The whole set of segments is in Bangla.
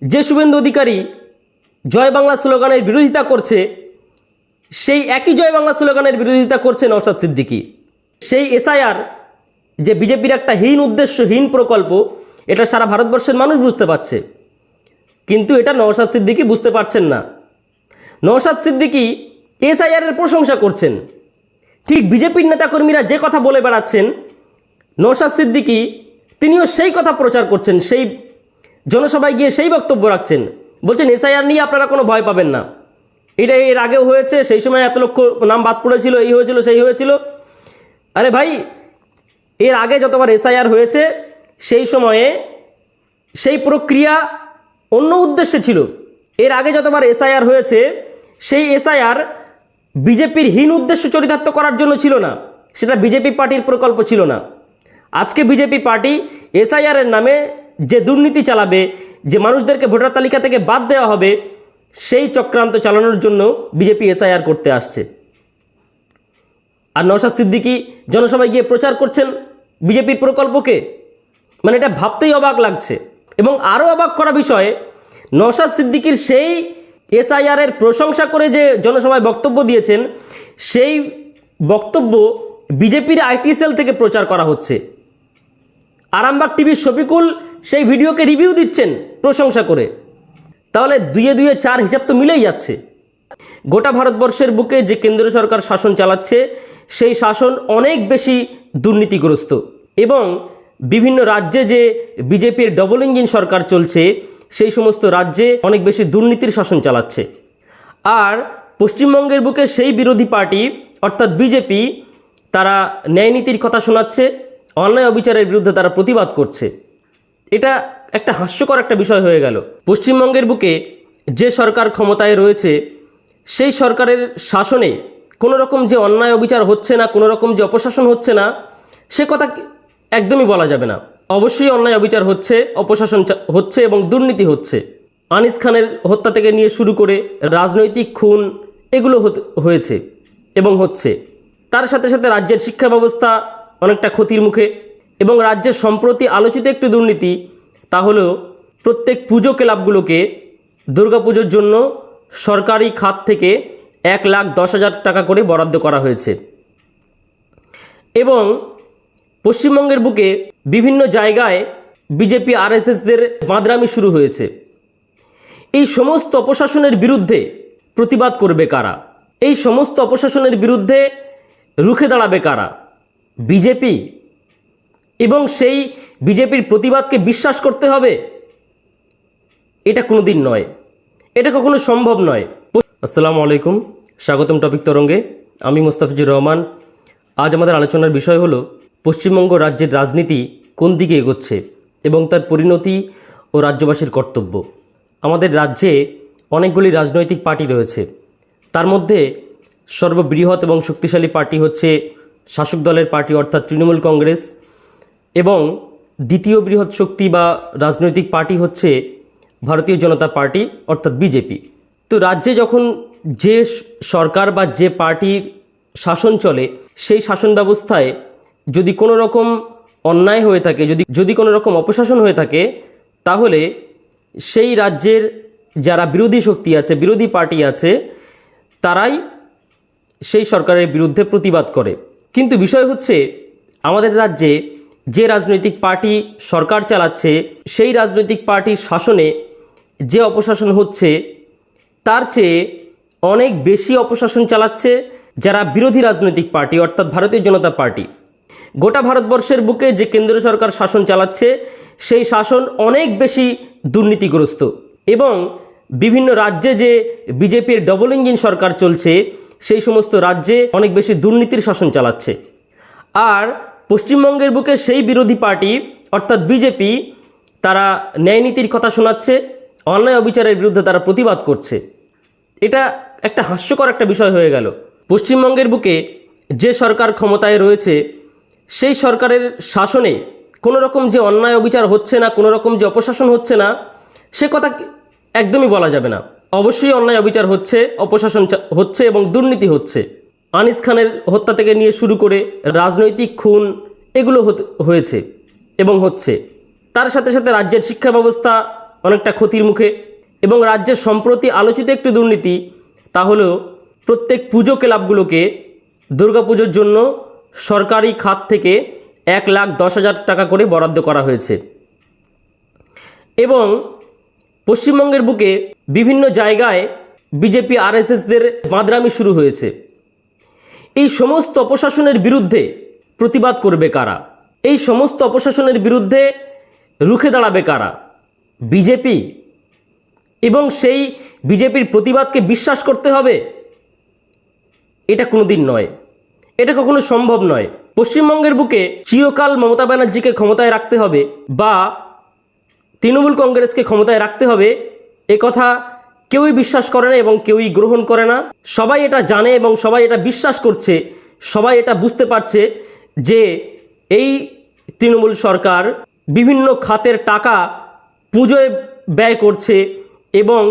যে শুভেন্দু অধিকারী জয় বাংলা স্লোগানের বিরোধিতা করছে, সেই একই জয় বাংলা স্লোগানের বিরোধিতা করছে নওশাদ সিদ্দিকী। সেই এসআইআর যে বিজেপির একটা হীন উদ্দেশ্য, হীন প্রকল্প, এটা সারা ভারতবর্ষের মানুষ বুঝতে পারছে, কিন্তু এটা নওশাদ সিদ্দিকী বুঝতে পারছেন না। নওশাদ সিদ্দিকী এসআইআরের প্রশংসা করছেন, ঠিক বিজেপির নেতাকর্মীরা যে কথা বলে বেড়াচ্ছেন, নওশাদ সিদ্দিকী তিনিও সেই কথা প্রচার করছেন, সেই জনসভায় গিয়ে সেই বক্তব্য রাখছেন, বলছেন এসআইআর নিয়ে আপনারা কোনো ভয় পাবেন না, এটা এর আগেও হয়েছে, সেই সময় এত লক্ষ নাম বাদ পড়েছিল, এই হয়েছিল সেই হয়েছিল। আরে ভাই, এর আগে যতবার এসআইআর হয়েছে সেই সময়ে সেই প্রক্রিয়া অন্য উদ্দেশ্যে ছিল। এর আগে যতবার এসআইআর হয়েছে সেই এসআইআর বিজেপির হীন উদ্দেশ্য চরিতার্থ করার জন্য ছিল না, সেটা বিজেপি পার্টির প্রকল্প ছিল না। আজকে বিজেপি পার্টি এসআইআরের নামে যে দুর্নীতি চালাবে, যে মানুষদেরকে ভোটার তালিকা থেকে বাদ দেওয়া হবে, সেই চক্রান্ত চালানোর জন্য বিজেপি এসআইআর করতে আসছে। আর নওশাদ সিদ্দিকী জনসভায় গিয়ে প্রচার করছেন বিজেপির প্রকল্পকে, মানে এটা ভাবতেই অবাক লাগছে। এবং আরও অবাক করা বিষয়, নওশাদ সিদ্দিকীর সেই এসআইআরের প্রশংসা করে যে জনসভায় বক্তব্য দিয়েছেন, সেই বক্তব্য বিজেপির আইটি সেল থেকে প্রচার করা হচ্ছে। আরামবাগ টিভির শফিকুল সেই ভিডিওকে রিভিউ দিচ্ছেন প্রশংসা করে। তাহলে দুয়ে দুয়ে চার হিসাব তো মিলেই যাচ্ছে। গোটা ভারতবর্ষের বুকে যে কেন্দ্রীয় সরকার শাসন চালাচ্ছে, সেই শাসন অনেক বেশি দুর্নীতিগ্রস্ত, এবং বিভিন্ন রাজ্যে যে বিজেপির ডবল ইঞ্জিন সরকার চলছে, সেই সমস্ত রাজ্যে অনেক বেশি দুর্নীতির শাসন চালাচ্ছে। আর পশ্চিমবঙ্গের বুকে সেই বিরোধী পার্টি অর্থাৎ বিজেপি, তারা ন্যায়নীতির কথা শোনাচ্ছে, অন্যায় অবিচারের বিরুদ্ধে তারা প্রতিবাদ করছে। এটা একটা হাস্যকর একটা বিষয় হয়ে গেল। পশ্চিমবঙ্গের বুকে যে সরকার ক্ষমতায় রয়েছে, সেই সরকারের শাসনে কোনো রকম যে অন্যায় অবিচার হচ্ছে না, কোনো রকম যে অপশাসন হচ্ছে না, সে কথা একদমই বলা যাবে না। অবশ্যই অন্যায় অবিচার হচ্ছে, অপশাসন হচ্ছে এবং দুর্নীতি হচ্ছে। আনিস খানের হত্যা থেকে নিয়ে শুরু করে রাজনৈতিক খুন, এগুলো হয়েছে এবং হচ্ছে। তার সাথে সাথে রাজ্যের শিক্ষা ব্যবস্থা অনেকটা ক্ষতির মুখে, এবং রাজ্যের সম্প্রতি আলোচিত একটি দুর্নীতি, তা হলো প্রত্যেক পুজো ক্লাবগুলোকে দুর্গাপুজোর জন্য সরকারি খাত থেকে 1,10,000 টাকা করে বরাদ্দ করা হয়েছে। এবং পশ্চিমবঙ্গের বুকে বিভিন্ন জায়গায় বিজেপি আরএসএসদের বাঁদরামি শুরু হয়েছে। এই সমস্ত অপশাসনের বিরুদ্ধে প্রতিবাদ করবে কারা? এই সমস্ত অপশাসনের বিরুদ্ধে রুখে দাঁড়াবে কারা? বিজেপি। এবং সেই বিজেপির প্রতিবাদকে বিশ্বাস করতে হবে? এটা কোনো দিন নয়, এটা কখনো সম্ভব নয়। আসসালামু আলাইকুম, স্বাগতম টপিক তরঙ্গে। আমি মোস্তাফিজুর রহমান। আজ আমাদের আলোচনার বিষয় হলো পশ্চিমবঙ্গ রাজ্যের রাজনীতি কোন দিকে এগোচ্ছে এবং তার পরিণতি ও রাজ্যবাসীর কর্তব্য। আমাদের রাজ্যে অনেকগুলি রাজনৈতিক পার্টি রয়েছে, তার মধ্যে সর্ববৃহৎ এবং শক্তিশালী পার্টি হচ্ছে শাসক দলের পার্টি অর্থাৎ তৃণমূল কংগ্রেস, এবং দ্বিতীয় বৃহৎ শক্তি বা রাজনৈতিক পার্টি হচ্ছে ভারতীয় জনতা পার্টি অর্থাৎ বিজেপি। তো রাজ্যে যখন যে সরকার বা যে পার্টির শাসন চলে, সেই শাসন ব্যবস্থায় যদি কোনো রকম অন্যায় হয়ে থাকে, যদি কোনো রকম অপশাসন হয়ে থাকে, তাহলে সেই রাজ্যের যারা বিরোধী শক্তি আছে, বিরোধী পার্টি আছে, তারাই সেই সরকারের বিরুদ্ধে প্রতিবাদ করে। কিন্তু বিষয় হচ্ছে, আমাদের রাজ্যে যে রাজনৈতিক পার্টি সরকার চালাচ্ছে, সেই রাজনৈতিক পার্টির শাসনে যে অপশাসন হচ্ছে, তার চেয়ে অনেক বেশি অপশাসন চালাচ্ছে যারা বিরোধী রাজনৈতিক পার্টি অর্থাৎ ভারতীয় জনতা পার্টি। গোটা ভারতবর্ষের বুকে যে কেন্দ্রীয় সরকার শাসন চালাচ্ছে, সেই শাসন অনেক বেশি দুর্নীতিগ্রস্ত, এবং বিভিন্ন রাজ্যে যে বিজেপির ডবল ইঞ্জিন সরকার চলছে, সেই সমস্ত রাজ্যে অনেক বেশি দুর্নীতির শাসন চালাচ্ছে। আর পশ্চিমবঙ্গের বুকে সেই বিরোধী পার্টি অর্থাৎ বিজেপি, তারা ন্যায়নীতির কথা শোনাচ্ছে, অন্যায় অবিচারের বিরুদ্ধে তারা প্রতিবাদ করছে। এটা একটা হাস্যকর একটা বিষয় হয়ে গেল। পশ্চিমবঙ্গের বুকে যে সরকার ক্ষমতায় রয়েছে, সেই সরকারের শাসনে কোনো রকম যে অন্যায় অবিচার হচ্ছে না, কোনো রকম যে অপশাসন হচ্ছে না, সে কথা একদমই বলা যাবে না। অবশ্যই অন্যায় অবিচার হচ্ছে, অপশাসন হচ্ছে এবং দুর্নীতি হচ্ছে। আনিস খানের হত্যা থেকে নিয়ে শুরু করে রাজনৈতিক খুন, এগুলো হয়েছে এবং হচ্ছে। তার সাথে সাথে রাজ্যের শিক্ষা ব্যবস্থা অনেকটা ক্ষতির মুখে। এবং রাজ্যের সম্প্রতি আলোচিত একটি দুর্নীতি, তা হলো প্রত্যেক পুজো ক্লাবগুলোকে দুর্গাপুজোর জন্য সরকারি খাত থেকে 1,10,000 টাকা করে বরাদ্দ করা হয়েছে। এবং পশ্চিমবঙ্গের বুকে বিভিন্ন জায়গায় বিজেপি আরএসএসদের বাঁদরামি শুরু হয়েছে। এই সমস্ত অপশাসনের বিরুদ্ধে প্রতিবাদ করবে কারা? এই সমস্ত অপশাসনের বিরুদ্ধে রুখে দাঁড়াবে কারা? বিজেপি। এবং সেই বিজেপির প্রতিবাদকে বিশ্বাস করতে হবে? এটা কোনোদিন নয়, এটা কখনো সম্ভব নয়। পশ্চিমবঙ্গের বুকে চিরকাল মমতা ব্যানার্জিকে ক্ষমতায় রাখতে হবে বা তৃণমূল কংগ্রেসকে ক্ষমতায় রাখতে হবে, এ কথা কেউই বিশ্বাস করে না এবং কেউই গ্রহণ করে না। সবাই এটা জানে এবং সবাই এটা বিশ্বাস করছে, সবাই এটা বুঝতে পারছে যে এই তৃণমূল সরকার বিভিন্ন খাতের টাকা পুজোয় ব্যয় করছে এবং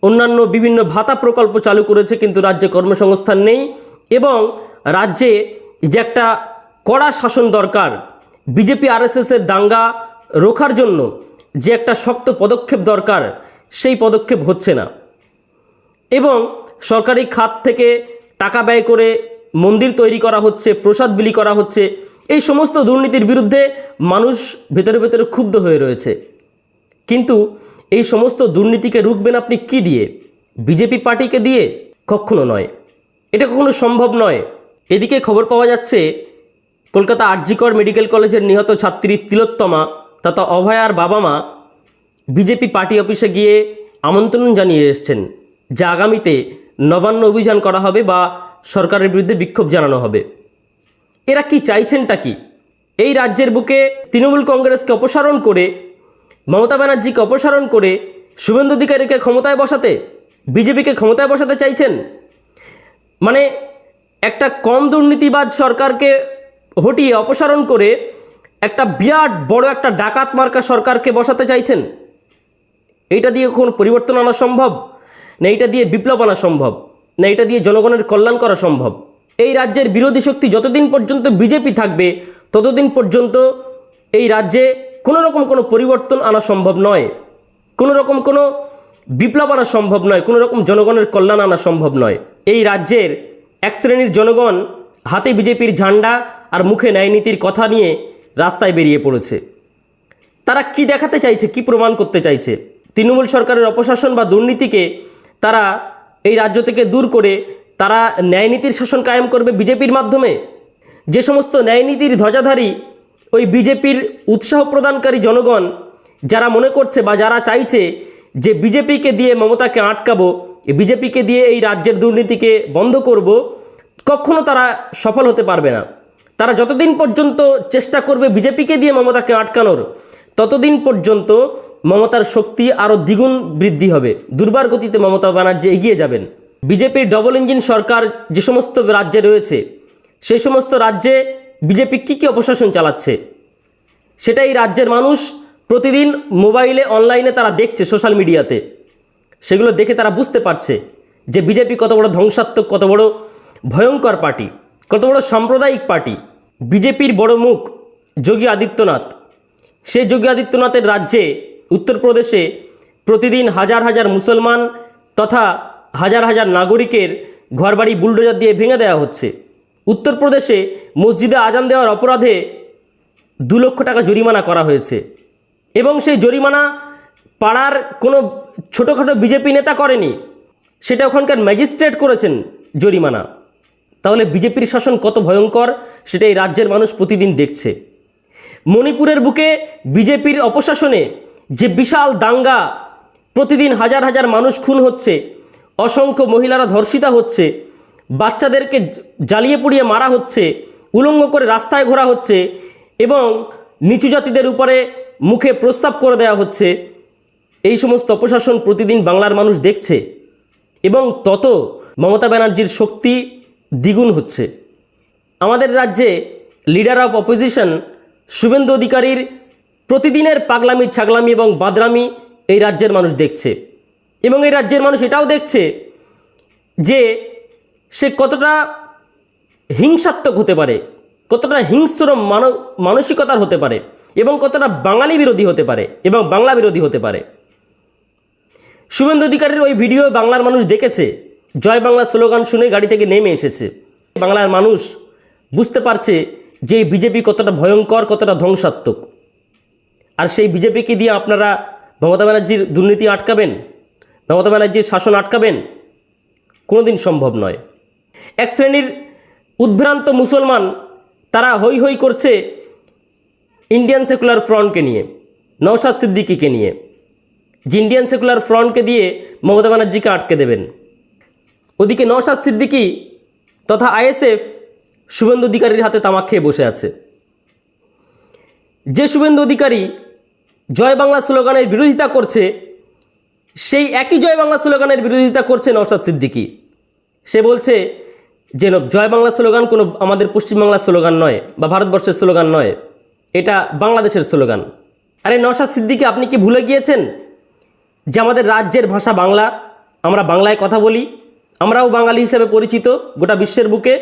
অন্যান্য বিভিন্ন ভাতা প্রকল্প চালু করেছে, কিন্তু রাজ্যে কর্মসংস্থান নেই। এবং রাজ্যে যে একটা কড়া শাসন দরকার, বিজেপি আরএসএসের দাঙ্গা রোখার জন্য যে একটা শক্ত পদক্ষেপ দরকার, সেই পদক্ষেপ হচ্ছে না। এবং সরকারি খাত থেকে টাকা ব্যয় করে মন্দির তৈরি করা হচ্ছে, প্রসাদ বিলি করা হচ্ছে। এই সমস্ত দুর্নীতির বিরুদ্ধে মানুষ ভেতরে ভেতরে ক্ষুব্ধ হয়ে রয়েছে। কিন্তু এই সমস্ত দুর্নীতিকে রুখবেন আপনি কি দিয়ে? বিজেপি পার্টিকে দিয়ে? কখনো নয়, এটা কখনো সম্ভব নয়। এদিকে খবর পাওয়া যাচ্ছে কলকাতা আরজিকর মেডিকেল কলেজের নিহত ছাত্রী তিলোত্তমা তথা অভয়ার বাবা মা বিজেপি পার্টি অফিসে গিয়ে আমন্ত্রণ জানিয়ে এসেছেন যে আগামীতে নবান্ন অভিযান করা হবে বা সরকারের বিরুদ্ধে বিক্ষোভ জানানো হবে। এরা কি চাইছেনটা কি? এই রাজ্যের বুকে তৃণমূল কংগ্রেসকে অপসারণ করে, মমতা ব্যানার্জিকে অপসারণ করে শুভেন্দু অধিকারীকে ক্ষমতায় বসাতে, বিজেপিকে ক্ষমতায় বসাতে চাইছেন? মানে একটা কম দুর্নীতিবাজ সরকারকে হটিয়ে অপসারণ করে একটা বিরাট বড় একটা ডাকাত মার্কা সরকারকে বসাতে চাইছেন? এইটা দিয়ে কোন পরিবর্তন আনা সম্ভব? না এইটা দিয়ে বিপ্লব আনা সম্ভব? না এটা দিয়ে জনগণের কল্যাণ করা সম্ভব? এই রাজ্যের বিরোধী শক্তি যতদিন পর্যন্ত বিজেপি থাকবে, ততদিন পর্যন্ত এই রাজ্যে কোনো রকম কোনো পরিবর্তন আনা সম্ভব নয়, কোনো রকম কোনো বিপ্লব আনা সম্ভব নয়, কোনো রকম জনগণের কল্যাণ আনা সম্ভব নয়। এই রাজ্যের এক শ্রেণীর জনগণ হাতে বিজেপির ঝান্ডা আর মুখে ন্যায়নীতির কথা নিয়ে রাস্তায় বেরিয়ে পড়েছে। তারা কি দেখাতে চাইছে, কি প্রমাণ করতে চাইছে? তৃণমূল সরকারের অপশাসন বা দুর্নীতিকে তারা এই রাজ্য থেকে দূর করে তারা ন্যায়নীতির শাসন কায়েম করবে বিজেপির মাধ্যমে। যে সমস্ত ন্যায়নীতির ধ্বজাধারী ওই বিজেপির উৎসাহ প্রদানকারী জনগণ যারা মনে করছে বা যারা চাইছে যে বিজেপিকে দিয়ে মমতাকে আটকাবো, বিজেপিকে দিয়ে এই রাজ্যের দুর্নীতিকে বন্ধ করব, কখনো তারা সফল হতে পারবে না। তারা যতদিন পর্যন্ত চেষ্টা করবে বিজেপিকে দিয়ে মমতাকে আটকানোর, ততদিন পর্যন্ত মমতার শক্তি আরও দ্বিগুণ বৃদ্ধি হবে। দুর্বার গতিতে মমতা ব্যানার্জি এগিয়ে যাবেন। বিজেপির ডবল ইঞ্জিন সরকার যে সমস্ত রাজ্যে রয়েছে, সেই সমস্ত রাজ্যে বিজেপি কী কী অপশাসন চালাচ্ছে সেটা এই রাজ্যের মানুষ প্রতিদিন মোবাইলে অনলাইনে তারা দেখছে, সোশ্যাল মিডিয়াতে। সেগুলো দেখে তারা বুঝতে পারছে যে বিজেপি কত বড় ধ্বংসাত্মক, কত বড় ভয়ঙ্কর পার্টি, কত বড় সাম্প্রদায়িক পার্টি। বিজেপির বড় মুখ যোগী আদিত্যনাথ, সেই যোগী আদিত্যনাথের রাজ্যে উত্তরপ্রদেশে প্রতিদিন হাজার হাজার মুসলমান তথা হাজার হাজার নাগরিকের ঘরবাড়ি বুলডোজার দিয়ে ভেঙে দেওয়া হচ্ছে। উত্তরপ্রদেশে মসজিদে আজান দেওয়ার অপরাধে 2 লক্ষ টাকা জরিমানা করা হয়েছে এবং সেই জরিমানা পাড়ার কোনো ছোটোখাটো বিজেপি নেতা করেনি, সেটা ওখানকার ম্যাজিস্ট্রেট করেছেন জরিমানা। তাহলে বিজেপির শাসন কত ভয়ঙ্কর সেটা এই রাজ্যের মানুষ প্রতিদিন দেখছে। মণিপুরের বুকে বিজেপির অপশাসনে যে বিশাল দাঙ্গা, প্রতিদিন হাজার হাজার মানুষ খুন হচ্ছে, অসংখ্য মহিলারা ধর্ষিতা হচ্ছে, বাচ্চাদেরকে জ্বালিয়ে পুড়িয়ে মারা হচ্ছে, উলঙ্গ করে রাস্তায় ঘোরা হচ্ছে এবং নিচু জাতিদের উপরে মুখে প্রস্রাব করে দেওয়া হচ্ছে। এই সমস্ত অপশাসন প্রতিদিন বাংলার মানুষ দেখছে এবং তত মমতা ব্যানার্জির শক্তি দ্বিগুণ হচ্ছে। আমাদের রাজ্যে লিডার অফ অপোজিশন শুভেন্দু অধিকারীর প্রতিদিনের পাগলামি, ছাগলামি এবং বাদরামি এই রাজ্যের মানুষ দেখছে এবং এই রাজ্যের মানুষ এটাও দেখছে যে সে কতটা হিংসাত্মক হতে পারে, কতটা হিংস্র মানসিকতার হতে পারে এবং কতটা বাঙালি বিরোধী হতে পারে এবং বাংলা বিরোধী হতে পারে। শুভেন্দু অধিকারীর ওই ভিডিও বাংলার মানুষ দেখেছে, জয় বাংলা স্লোগান শুনে গাড়ি থেকে নেমে এসেছে। বাংলার মানুষ বুঝতে পারছে যে বিজেপি কতটা ভয়ঙ্কর, কতটা ধ্বংসাত্মক। আর সেই বিজেপিকে দিয়ে আপনারা মমতা ব্যানার্জির দুর্নীতি আটকাবেন, মমতা ব্যানার্জির শাসন আটকাবেন? কোনোদিন সম্ভব নয়। এক শ্রেণীর উদ্ভ্রান্ত মুসলমান তারা হৈ হৈ করছে ইন্ডিয়ান সেকুলার ফ্রন্টকে নিয়ে, নওশাদ সিদ্দিকীকে নিয়ে, যে ইন্ডিয়ান সেকুলার ফ্রন্টকে দিয়ে মমতা ব্যানার্জিকে আটকে দেবেন। ওদিকে নওশাদ সিদ্দিকী তথা আইএসএফ শুভেন্দু অধিকারীর হাতে তামাক খেয়ে বসে আছে। যে শুভেন্দু অধিকারী জয় বাংলা স্লোগানের বিরোধিতা করছে, সেই একই জয় বাংলা স্লোগানের বিরোধিতা করছে নওশাদ সিদ্দিকী। সে বলছে যে জয় বাংলা স্লোগান কোনো আমাদের পশ্চিমবাংলার স্লোগান নয় বা ভারতবর্ষের স্লোগান নয়, এটা বাংলাদেশের স্লোগান। আরে নওশাদ সিদ্দিকী, আপনি কি ভুলে গিয়েছেন যে আমাদের রাজ্যের ভাষা বাংলা, আমরা বাংলায় কথা বলি, আমরাও বাঙালি হিসেবে পরিচিত গোটা বিশ্বের বুকে।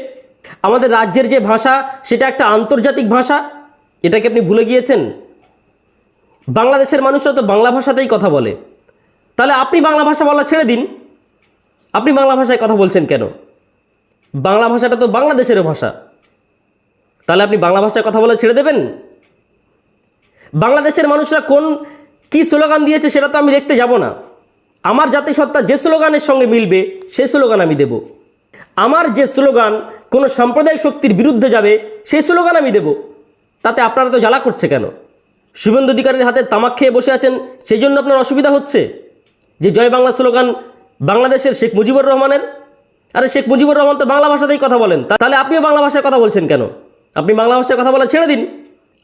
আমাদের রাজ্যের যে ভাষা সেটা একটা আন্তর্জাতিক ভাষা, এটাকে আপনি ভুলে গিয়েছেন? বাংলাদেশের মানুষরা তো বাংলা ভাষাতেই কথা বলে, তাহলে আপনি বাংলা ভাষা বলা ছেড়ে দিন। আপনি বাংলা ভাষায় কথা বলছেন কেন? বাংলা ভাষাটা তো বাংলাদেশেরও ভাষা, তাহলে আপনি বাংলা ভাষায় কথা বলা ছেড়ে দেবেন? বাংলাদেশের মানুষরা কি স্লোগান দিয়েছে সেটা তো আমি দেখতে যাব না। আমার জাতিসত্তা যে স্লোগানের সঙ্গে মিলবে সেই স্লোগান আমি দেব। আমার যে স্লোগান কোনো সাম্প্রদায়িক শক্তির বিরুদ্ধে যাবে সেই স্লোগান আমি দেব। তাতে আপনারা তো জ্বালা করছে কেন? শুভেন্দু অধিকারীর হাতে তামাক খেয়ে বসে আছেন, সেই জন্য আপনার অসুবিধা হচ্ছে যে জয় বাংলা স্লোগান বাংলাদেশের শেখ মুজিবুর রহমানের? আরে শেখ মুজিবুর রহমান তো বাংলা ভাষাতেই কথা বলেন, তাহলে আপনিও বাংলা ভাষায় কথা বলছেন কেন? আপনি বাংলা ভাষায় কথা বলা ছেড়ে দিন।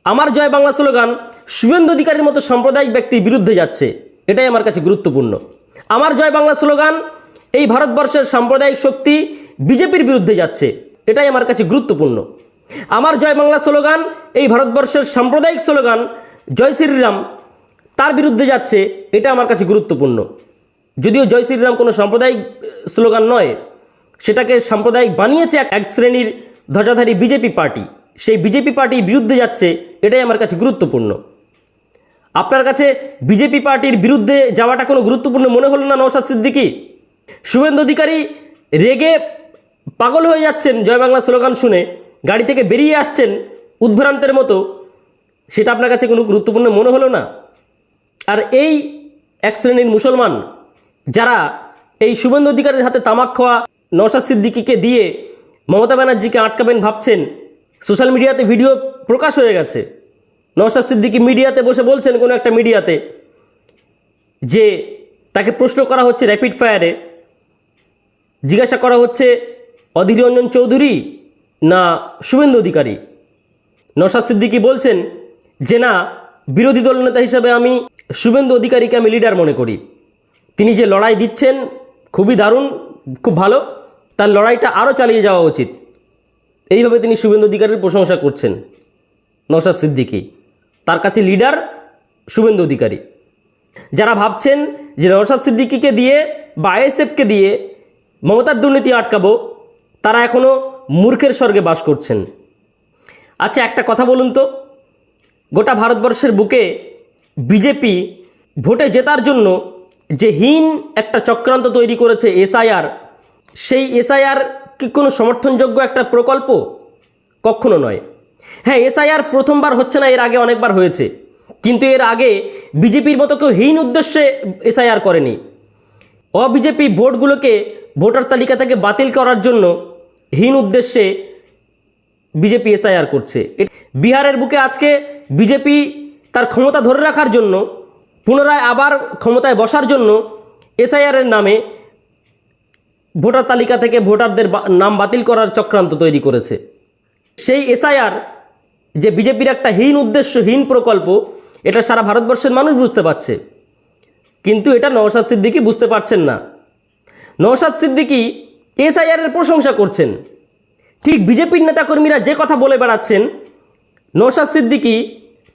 আমার জয় বাংলা স্লোগান শুভেন্দু অধিকারীর মতো সাম্প্রদায়িক ব্যক্তির বিরুদ্ধে যাচ্ছে, এটাই আমার কাছে গুরুত্বপূর্ণ। আমার জয় বাংলা স্লোগান এই ভারতবর্ষের সাম্প্রদায়িক শক্তি বিজেপির বিরুদ্ধে যাচ্ছে, এটাই আমার কাছে গুরুত্বপূর্ণ। আমার জয় বাংলা স্লোগান এই ভারতবর্ষের সাম্প্রদায়িক স্লোগান জয় শ্রীরাম তার বিরুদ্ধে যাচ্ছে, এটা আমার কাছে গুরুত্বপূর্ণ। যদিও জয় শ্রীরাম কোনো সাম্প্রদায়িক স্লোগান নয়, সেটাকে সাম্প্রদায়িক বানিয়েছে এক শ্রেণীর ধ্বজাধারী বিজেপি পার্টি, সেই বিজেপি পার্টির বিরুদ্ধে যাচ্ছে, এটাই আমার কাছে গুরুত্বপূর্ণ। আপনার কাছে বিজেপি পার্টির বিরুদ্ধে যাওয়াটা কোনো গুরুত্বপূর্ণ মনে হলো না নওশাদ সিদ্দিকী? শুভেন্দু অধিকারী রেগে পাগল হয়ে যাচ্ছেন জয় বাংলা স্লোগান শুনে, গাড়ি থেকে বেরিয়ে আসছেন উদ্ভ্রান্তের মতো, সেটা আপনার কাছে কোনো গুরুত্বপূর্ণ মনে হলো না? আর এই এক শ্রেণীর মুসলমান যারা এই শুভেন্দু অধিকারীর হাতে তামাক খাওয়া নওশাদ সিদ্দিকীকে দিয়ে মমতা ব্যানার্জিকে আটকাবেন ভাবছেন, সোশ্যাল মিডিয়াতে ভিডিও প্রকাশ হয়ে গেছে। নওশাদ সিদ্দিকী মিডিয়াতে বসে বলছেন, কোনো একটা মিডিয়াতে, যে তাকে প্রশ্ন করা হচ্ছে র্যাপিড ফায়ারে, জিজ্ঞাসা করা হচ্ছে অধীর রঞ্জন চৌধুরী না শুভেন্দু অধিকারী। নওশাদ সিদ্দিকী বলছেন যে না, বিরোধী দলনেতা হিসেবে আমি শুভেন্দু অধিকারীকে আমি লিডার মনে করি, তিনি যে লড়াই দিচ্ছেন খুবই দারুণ, খুব ভালো, তার লড়াইটা আরও চালিয়ে যাওয়া উচিত। এইভাবে তিনি শুভেন্দু অধিকারীর প্রশংসা করছেন নওশাদ সিদ্দিকী, তার কাছে লিডার শুভেন্দু অধিকারী। যারা ভাবছেন যে নওশাদ সিদ্দিকীকে দিয়ে বা আইএসএফকে দিয়ে মমতার দুর্নীতি আটকাবো, তারা এখনও মূর্খের স্বর্গে বাস করছেন। আচ্ছা, একটা কথা বলুন তো, গোটা ভারতবর্ষের বুকে বিজেপি ভোটে জেতার জন্য যে হীন একটা চক্রান্ত তৈরি করেছে এসআইআর, সেই এসআইআর কি কোনো সমর্থনযোগ্য একটা প্রকল্প? কখনো নয়। হ্যাঁ, এসআইআর প্রথমবার হচ্ছে না, এর আগে অনেকবার হয়েছে, কিন্তু এর আগে বিজেপির মতো কেউ হীন উদ্দেশ্যে এসআইআর করেনি। অবিজেপি ভোটগুলোকে ভোটার তালিকা থেকে বাতিল করার জন্য হীন উদ্দেশ্যে বিজেপি এসআইআর করছে। বিহারের বুকে আজকে বিজেপি তার ক্ষমতা ধরে রাখার জন্য, পুনরায় আবার ক্ষমতায় বসার জন্য এসআইআরের নামে ভোটার তালিকা থেকে ভোটারদের নাম বাতিল করার চক্রান্ত তৈরি করেছে। সেই এসআইআর যে বিজেপির একটা হীন উদ্দেশ্য, হীন প্রকল্প, এটা সারা ভারতবর্ষের মানুষ বুঝতে পারছে, কিন্তু এটা নওশাদ সিদ্দিকী বুঝতে পারছেন না। নওশাদ সিদ্দিকী এসআইআরের প্রশংসা করছেন, ঠিক বিজেপির নেতাকর্মীরা যে কথা বলে বেড়াচ্ছেন, নওশাদ সিদ্দিকী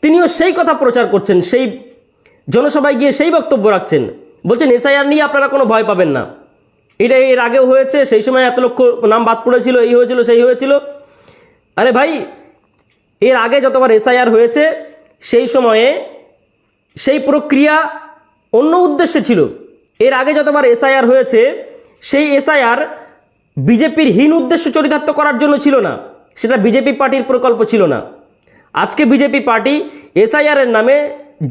তিনিও সেই কথা প্রচার করছেন, সেই জনসভায় গিয়ে সেই বক্তব্য রাখছেন, বলছেন এসআইআর নিয়ে আপনারা কোনো ভয় পাবেন না, এটা এর আগেও হয়েছে, সেই সময় এত লক্ষ নাম বাদ পড়েছিল, এই হয়েছিল সেই হয়েছিল। আরে ভাই, এর আগে যতবার এসআইআর হয়েছে সেই সময়ে সেই প্রক্রিয়া অন্য উদ্দেশ্যে ছিল, এর আগে যতবার এসআইআর হয়েছে সেই এসআইআর বিজেপির হীন উদ্দেশ্য চরিতার্থ করার জন্য ছিল না, সেটা বিজেপি পার্টির প্রকল্প ছিল না। আজকে বিজেপি পার্টি এসআইআরের নামে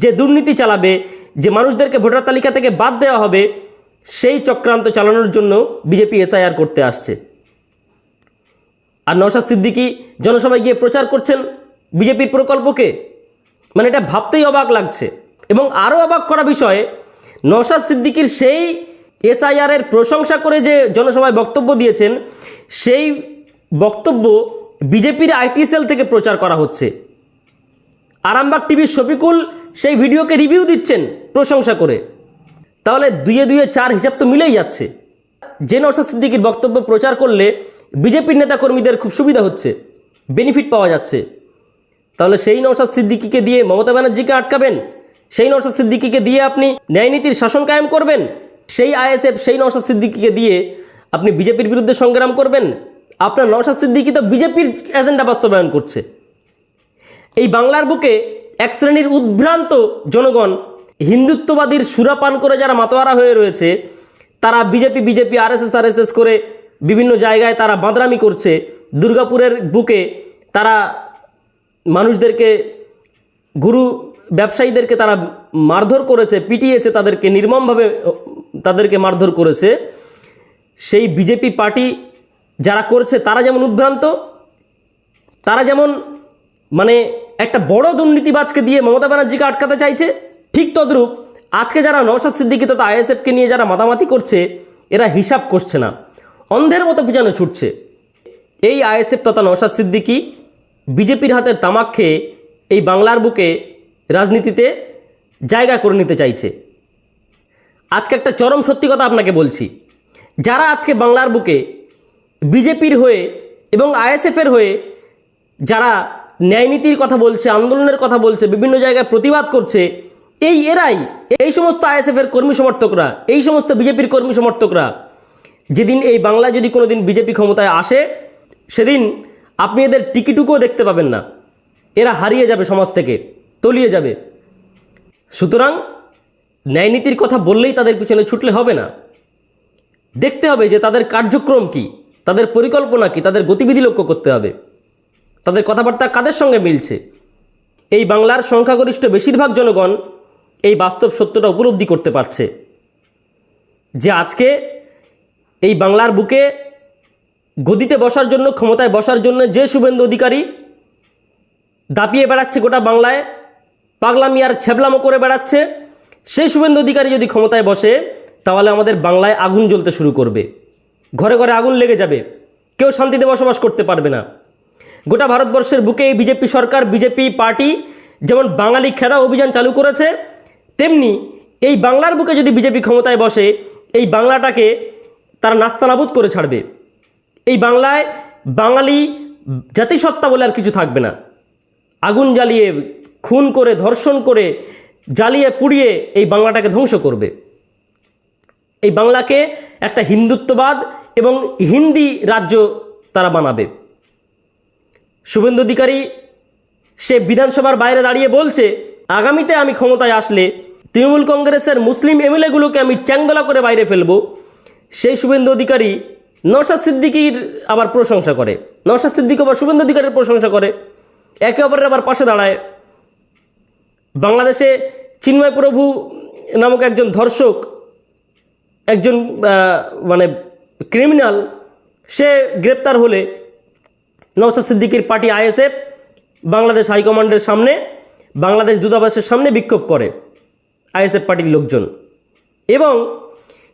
যে দুর্নীতি চালাবে, যে মানুষদেরকে ভোটার তালিকা থেকে বাদ দেওয়া হবে, সেই চক্রান্ত চালানোর জন্য বিজেপি এসআইআর করতে আসছে। আর নওশাদ সিদ্দিকী জনসভায় গিয়ে প্রচার করছেন বিজেপির প্রকল্পকে, মানে এটা ভাবতেই অবাক লাগছে। এবং আরও অবাক করা বিষয়, নওশাদ সিদ্দিকীর সেই এসআইআরের প্রশংসা করে যে জনসভায় বক্তব্য দিয়েছেন, সেই বক্তব্য বিজেপির আইটি সেল থেকে প্রচার করা হচ্ছে। আরামবাগ টিভির শফিকুল সেই ভিডিওকে রিভিউ দিচ্ছেন প্রশংসা করে। তাহলে দুয়ে দুয়ে চার হিসাব তো মিলেই যাচ্ছে। যে নওশাদ সিদ্দিকীর বক্তব্য প্রচার করলে বিজেপির নেতাকর্মীদের খুব সুবিধা হচ্ছে, বেনিফিট পাওয়া যাচ্ছে, তাহলে সেই নওশাদ সিদ্দিকীকে দিয়ে মমতা ব্যানার্জিকে আটকাবেন? সেই নওশাদ সিদ্দিকীকে দিয়ে আপনি ন্যায়নীতির শাসন কায়েম করবেন? সেই আইএসএফ, সেই নওশাদ সিদ্দিকীকে দিয়ে আপনি বিজেপির বিরুদ্ধে সংগ্রাম করবেন? আপনার নওশাদ সিদ্দিকী তো বিজেপির এজেন্ডা বাস্তবায়ন করছে। এই বাংলার বুকে এক শ্রেণীর উদ্ভ্রান্ত জনগণ, হিন্দুত্ববাদীর সুরাপান করে যারা মাতোয়ারা হয়ে রয়েছে, তারা বিজেপি আরএসএস করে বিভিন্ন জায়গায় তারা বাঁদরামি করছে। দুর্গাপুরের বুকে তারা মানুষদেরকে, গুরু ব্যবসায়ীদেরকে তারা মারধর করেছে, পিটিয়েছে, তাদেরকে নির্মমভাবে তাদেরকে মারধর করেছে। সেই বিজেপি পার্টি যারা করছে তারা যেমন উদ্ভ্রান্ত, তারা যেমন মানে একটা বড় দুর্নীতিবাজকে দিয়ে মমতা ব্যানার্জিকে আটকাতে চাইছে, ঠিক তদ্রূপ আজকে যারা নওশাদ সিদ্দিকী তথা আইএসএফকে নিয়ে যারা মাতামাতি করছে, এরা হিসাব করছে না, অন্ধের মতো পিছনে ছুটছে। এই আইএসএফ তথা নওশাদ সিদ্দিকী বিজেপির হাতের তামাক খেয়ে এই বাংলার বুকে রাজনীতিতে জায়গা করে নিতে চাইছে। আজকে একটা চরম সত্যি কথা আপনাকে বলছি, যারা আজকে বাংলার বুকে বিজেপির হয়ে এবং আইএসএফের হয়ে যারা ন্যায়নীতির কথা বলছে, আন্দোলনের কথা বলছে, বিভিন্ন জায়গায় প্রতিবাদ করছে, এরাই, এই সমস্ত আইএসএফের কর্মী সমর্থকরা, এই সমস্ত বিজেপির কর্মী সমর্থকরা, যেদিন এই বাংলায় যদি কোনো দিন বিজেপি ক্ষমতায় আসে, সেদিন আপনি এদের টিকিটুকুও দেখতে পাবেন না। এরা হারিয়ে যাবে, সমাজ থেকে তলিয়ে যাবে। সুতরাং ন্যায়নীতির কথা বললেই তাদের পিছনে ছুটলে হবে না, দেখতে হবে যে তাদের কার্যক্রম কি, তাদের পরিকল্পনা কি, তাদের গতিবিধি লক্ষ্য করতে হবে, তাদের কথাবার্তা কাদের সঙ্গে মিলছে। এই বাংলার সংখ্যাগরিষ্ঠ বেশিরভাগ জনগণ এই বাস্তব সত্যটা উপলব্ধি করতে পারছে যে আজকে এই বাংলার বুকে গদিতে বসার জন্য, ক্ষমতায় বসার জন্য যে শুভেন্দু অধিকারী দাপিয়ে বেড়াচ্ছে গোটা বাংলায়, পাগলামি আর ছ্যাবলামো করে বেড়াচ্ছে, সেই শুভেন্দু অধিকারী যদি ক্ষমতায় বসে, তাহলে আমাদের বাংলায় আগুন জ্বলতে শুরু করবে, ঘরে ঘরে আগুন লেগে যাবে, কেউ শান্তিতে বসবাস করতে পারবে না। গোটা ভারতবর্ষের বুকে এই বিজেপি সরকার, বিজেপি পার্টি যেমন বাঙালি খেদা অভিযান চালু করেছে, তেমনি এই বাংলার বুকে যদি বিজেপি ক্ষমতায় বসে, এই বাংলাটাকে তারা নাস্তানাবুদ করে ছাড়বে। এই বাংলায় বাঙালি জাতিসত্তা বলে আর কিছু থাকবে না। আগুন জ্বালিয়ে, খুন করে, ধর্ষণ করে, জ্বালিয়ে পুড়িয়ে এই বাংলাটাকে ধ্বংস করবে। এই বাংলাকে একটা হিন্দুত্ববাদ এবং হিন্দি রাজ্য তারা বানাবে। শুভেন্দু অধিকারী সে বিধানসভার বাইরে দাঁড়িয়ে বলছে, আগামীতে আমি ক্ষমতায় আসলে তৃণমূল কংগ্রেসের মুসলিম এমএলএগুলোকে আমি চ্যাংদোলা করে বাইরে ফেলবো। সেই শুভেন্দু অধিকারী নওশাদ সিদ্দিকীর আবার প্রশংসা করে, নওশাদ সিদ্দিকী আবার শুভেন্দু অধিকারীর প্রশংসা করে, একে অপরের আবার পাশে দাঁড়ায়। বাংলাদেশে চিন্ময় প্রভু নামক একজন ধর্ষক, একজন মানে ক্রিমিনাল, সে গ্রেপ্তার হলে নওশাদ সিদ্দিকীর পার্টি আইএসএফ বাংলাদেশ হাইকমান্ডের সামনে, বাংলাদেশ দূতাবাসের সামনে বিক্ষোভ করে আইএসএফ পার্টির লোকজন। এবং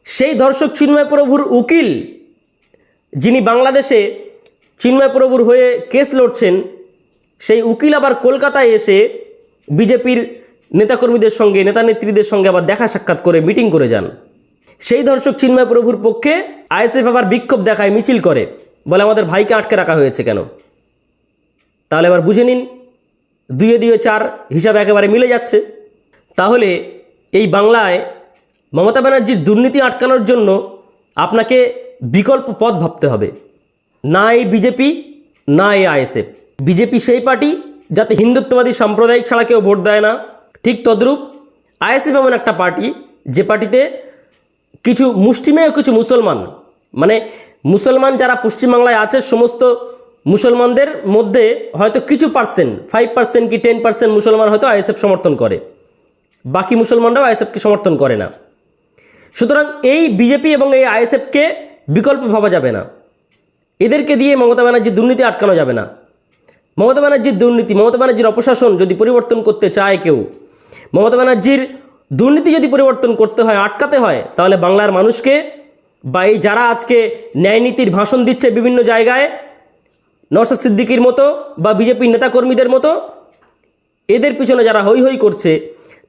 সেই ধর্ষক চিন্ময় প্রভুর উকিল, যিনি বাংলাদেশে চিন্ময় প্রভুর হয়ে কেস লড়ছেন, সেই উকিল আবার কলকাতায় এসে বিজেপির নেতাকর্মীদের সঙ্গে, নেতানেত্রীদের সঙ্গে আবার দেখা সাক্ষাৎ করে মিটিং করে যান। সেই ধর্ষক চিন্ময় প্রভুর পক্ষে আইএসএফ আবার বিক্ষোভ দেখায়, মিছিল করে, বলে আমাদের ভাইকে আটকে রাখা হয়েছে কেন। তাহলে এবার বুঝে নিন, দুয়ে দুয়ে চার হিসাব একেবারে মিলে যাচ্ছে। তাহলে এই বাংলায় মমতা ব্যানার্জির দুর্নীতি আটকানোর জন্য আপনাকে বিকল্প পথ ভাবতে হবে। না এই বিজেপি, না এই আইএসএফ। বিজেপি সেই পার্টি যাতে হিন্দুত্ববাদী সাম্প্রদায়িক ছাড়া কেউ ভোট দেয় না, ঠিক তদ্রূপ আইএসএফ এমন একটা পার্টি যে পার্টিতে কিছু মুষ্টিমেয় কিছু মুসলমান, মানে মুসলমান যারা পশ্চিমবাংলায় আছে সমস্ত মুসলমানদের মধ্যে হয়তো কিছু পার্সেন্ট 5% কি 10% মুসলমান হয়তো আইএসএফ সমর্থন করে, বাকি মুসলমানরাও আইএসএফকে সমর্থন করে না। সুতরাং এই বিজেপি এবং এই আইএসএফকে বিকল্প ভাবা যাবে না, এদেরকে দিয়ে মমতা ব্যানার্জির দুর্নীতি আটকানো যাবে না। মমতা ব্যানার্জির দুর্নীতি, মমতা ব্যানার্জির অপশাসন যদি পরিবর্তন করতে চায় কেউ, মমতা ব্যানার্জির দুর্নীতি যদি পরিবর্তন করতে হয়, আটকাতে হয়, তাহলে বাংলার মানুষকে বা এই যারা আজকে ন্যায়নীতির ভাষণ দিচ্ছে বিভিন্ন জায়গায় নওশাদ সিদ্দিকীর মতো বা বিজেপির নেতাকর্মীদের মতো, এদের পিছনে যারা হৈ হৈ করছে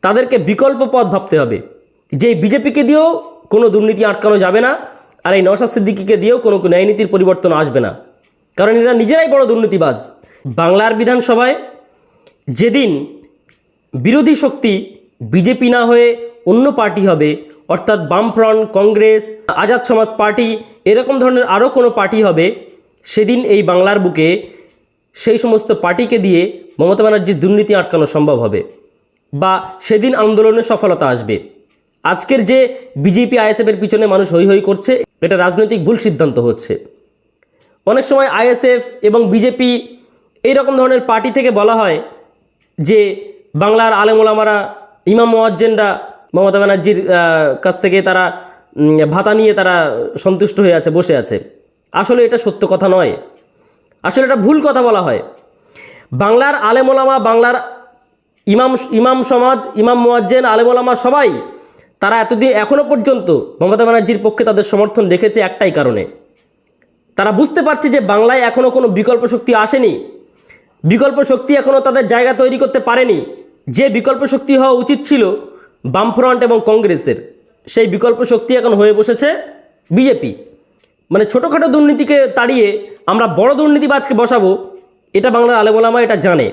তাদেরকে বিকল্প পথ ভাবতে হবে, যে বিজেপিকে দিয়েও কোনো দুর্নীতি আটকানো যাবে না, আর এই নওশাদ সিদ্দিকীকে দিয়েও কোনো ন্যায়নীতির পরিবর্তন আসবে না, কারণ এরা নিজেরাই বড় দুর্নীতিবাজ। বাংলার বিধানসভায় যেদিন বিরোধী শক্তি বিজেপি না হয়ে অন্য পার্টি হবে, অর্থাৎ বামফ্রন্ট, কংগ্রেস, আজাদ সমাজ পার্টি, এরকম ধরনের আরও কোনো পার্টি হবে, সেদিন এই বাংলার বুকে সেই সমস্ত পার্টিকে দিয়ে মমতা ব্যানার্জির দুর্নীতি আটকানো সম্ভব হবে, বা সেদিন আন্দোলনের সফলতা আসবে। আজকের যে বিজেপি আইএসএফের পিছনে মানুষ হৈ হৈ করছে, এটা রাজনৈতিক ভুল সিদ্ধান্ত হচ্ছে। অনেক সময় আইএসএফ এবং বিজেপি এইরকম ধরনের পার্টি থেকে বলা হয় যে বাংলার আলেম ওলামারা, ইমাম মুয়াজ্জিনরা মমতা ব্যানার্জির কাছ থেকে তারা ভাতা নিয়ে তারা সন্তুষ্ট হয়ে আছে, বসে আছে। আসলে এটা সত্য কথা নয়, আসলে এটা ভুল কথা বলা হয়। বাংলার আলেম ওলামা, বাংলার ইমাম সমাজ, ইমাম মুয়াজ্জিন, আলেম ওলামা সবাই তারা এতদিন এখনও পর্যন্ত মমতা ব্যানার্জির পক্ষে তাদের সমর্থন রেখেছে একটাই কারণে, তারা বুঝতে পারছে যে বাংলায় এখনও কোনো বিকল্প শক্তি আসেনি, বিকল্প শক্তি এখনও তাদের জায়গা তৈরি করতে পারেনি। যে বিকল্প শক্তি হওয়া উচিত ছিল বামফ্রন্ট এবং কংগ্রেসের, সেই বিকল্প শক্তি এখন হয়ে বসেছে বিজেপি। মানে ছোটোখাটো দুর্নীতিকে তাড়িয়ে আমরা বড় দুর্নীতিবাজকে বসাবো, এটা বাংলার আলেম ওলামা এটা জানে,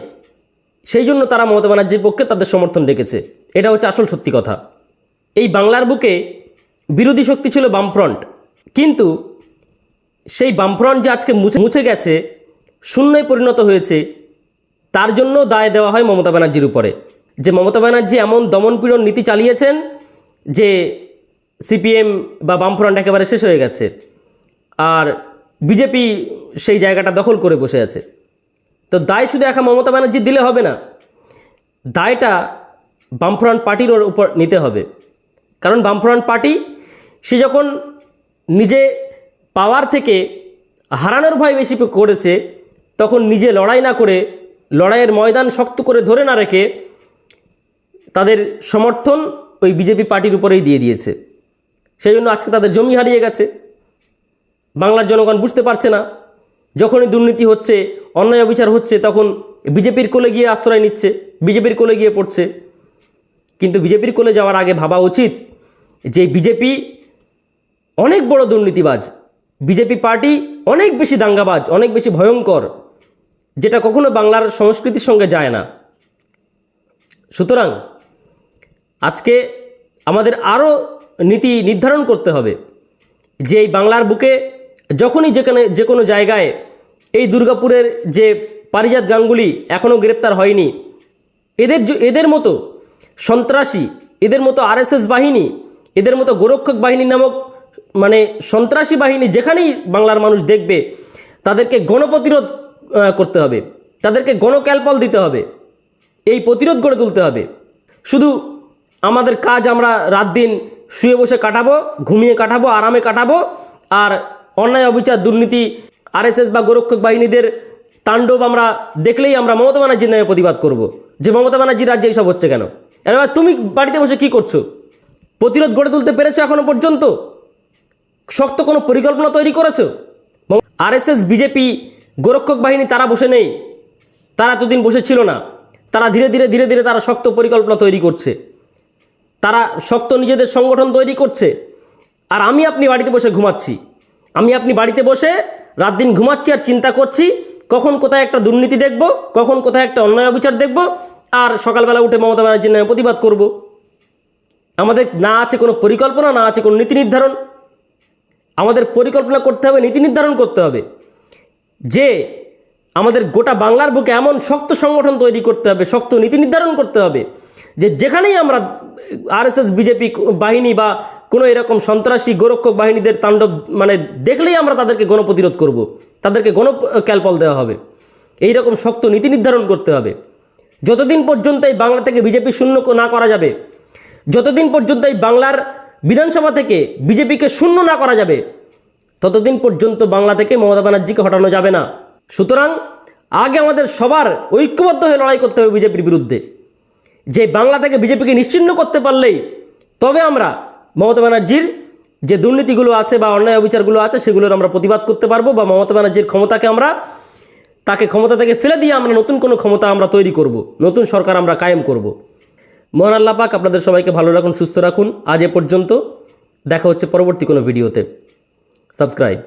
সেই জন্য তারা মমতা ব্যানার্জির পক্ষে তাদের সমর্থন রেখেছে। এটা হচ্ছে আসল সত্যি কথা। এই বাংলার বুকে বিরোধী শক্তি ছিল বামফ্রন্ট, কিন্তু সেই বামফ্রন্ট যে আজকে মুছে গেছে, শূন্যয় পরিণত হয়েছে, তার জন্য দায় দেওয়া হয় মমতা ব্যানার্জির উপরে, যে মমতা ব্যানার্জি এমন দমনপীড়ন নীতি চালিয়েছেন যে সিপিএম বা বামফ্রন্ট একেবারে শেষ হয়ে গেছে, আর বিজেপি সেই জায়গাটা দখল করে বসে আছে। তো দায় শুধু একা মমতা ব্যানার্জি দিলে হবে না, দায়টা বামফ্রন্ট পার্টির উপর নিতে হবে। কারণ বামফ্রন্ট পার্টি সে যখন নিজে পাওয়ার থেকে হারানোর ভয় বেশি করেছে, তখন নিজে লড়াই না করে, লড়াইয়ের ময়দান শক্ত করে ধরে না রেখে তাদের সমর্থন ওই বিজেপি পার্টির উপরেই দিয়ে দিয়েছে। সেই জন্য আজকে তাদের জমি হারিয়ে গেছে। বাংলার জনগণ বুঝতে পারছে না, যখনই দুর্নীতি হচ্ছে, অন্যায় বিচার হচ্ছে, তখন বিজেপির কোলে গিয়ে আশ্রয় নিচ্ছে, বিজেপির কোলে গিয়ে পড়ছে। কিন্তু বিজেপির কোলে যাওয়ার আগে ভাবা উচিত যে বিজেপি অনেক বড় দুর্নীতিবাজ, বিজেপি পার্টি অনেক বেশি দাঙ্গাবাজ, অনেক বেশি ভয়ঙ্কর, যেটা কখনো বাংলার সংস্কৃতির সঙ্গে যায় না। সুতরাং আজকে আমাদের আরও নীতি নির্ধারণ করতে হবে যে এই বাংলার বুকে যখনই যে কোনো জায়গায় এই দুর্গাপুরের যে পারিজাত গাঙ্গুলি এখনও গ্রেপ্তার হয়নি, এদের মতো সন্ত্রাসী, এদের মতো আরএসএস বাহিনী, এদের মতো গোরক্ষক বাহিনী নামক মানে সন্ত্রাসী বাহিনী যেখানেই বাংলার মানুষ দেখবে, তাদেরকে গণপ্রতিরোধ করতে হবে, তাদেরকে গণক্যালপল দিতে হবে, এই প্রতিরোধ গড়ে তুলতে হবে। শুধু আমাদের কাজ আমরা রাত দিন শুয়ে বসে কাটাবো, ঘুমিয়ে কাটাবো, আরামে কাটাবো, আর অন্যায় অবিচার দুর্নীতি আরএসএস বা গোরক্ষক বাহিনীদের তাণ্ডব আমরা দেখলেই আমরা মমতা ব্যানার্জির নামে প্রতিবাদ করব যে মমতা ব্যানার্জির রাজ্যে এইসব হচ্ছে কেন। এবার তুমি বাড়িতে বসে কি করছো? প্রতিরোধ গড়ে তুলতে পেরেছো এখনো পর্যন্ত? শক্ত কোনো পরিকল্পনা তৈরি করেছো? আরএসএস, বিজেপি, গোরক্ষক বাহিনী তারা বসে নেই, তারা এতদিন বসে ছিল না, তারা ধীরে ধীরে তারা শক্ত পরিকল্পনা তৈরি করছে, তারা শক্ত নিজেদের সংগঠন তৈরি করছে। আর আমি আপনি বাড়িতে বসে ঘুমাচ্ছি, আমি আপনি বাড়িতে বসে রাত দিন ঘুমাচ্ছি আর চিন্তা করছি কখন কোথায় একটা দুর্নীতি দেখব, কখন কোথায় একটা অন্যায় অবিচার দেখব, আর সকালবেলা উঠে মমতা ব্যানার্জির নামে প্রতিবাদ করব। আমাদের না আছে কোনো পরিকল্পনা, না আছে কোনো নীতি নির্ধারণ। আমাদের পরিকল্পনা করতে হবে, নীতি নির্ধারণ করতে হবে, যে আমাদের গোটা বাংলার বুকে এমন শক্ত সংগঠন তৈরি করতে হবে, শক্ত নীতি নির্ধারণ করতে হবে যে যেখানেই আমরা আরএসএস, বিজেপি বাহিনী বা কোনো এরকম সন্ত্রাসী গোরক্ষক বাহিনীদের তাণ্ডব দেখলেই আমরা তাদেরকে গণপ্রতিরোধ করব, তাদেরকে ক্যালপল দেওয়া হবে। এই রকম শক্ত নীতি নির্ধারণ করতে হবে। যতদিন পর্যন্ত এই বাংলা থেকে বিজেপি শূন্য না করা যাবে, যতদিন পর্যন্ত এই বাংলার বিধানসভা থেকে বিজেপিকে শূন্য না করা যাবে, ততদিন পর্যন্ত বাংলা থেকে মমতা ব্যানার্জিকে হটানো যাবে না। সুতরাং আগে আমাদের সবার ঐক্যবদ্ধ হয়ে লড়াই করতে হবে বিজেপির বিরুদ্ধে, যে বাংলা থেকে বিজেপিকে নিশ্চিহ্ন করতে পারলেই তবে আমরা মমতা ব্যানার্জির যে দুর্নীতিগুলো আছে বা অন্যায় অবিচারগুলো আছে সেগুলোর আমরা প্রতিবাদ করতে পারবো, বা মমতা ব্যানার্জির ক্ষমতাকে তাকে ক্ষমতা থেকে ফেলে দিয়ে আমরা নতুন কোনো ক্ষমতা আমরা তৈরি করব, নতুন সরকার আমরা কায়েম করব। মহান আল্লাহ পাক আপনাদের সবাইকে ভালো রাখুন, সুস্থ রাখুন। আজ এ পর্যন্ত, দেখা হচ্ছে পরবর্তী কোনো ভিডিওতে। সাবস্ক্রাইব।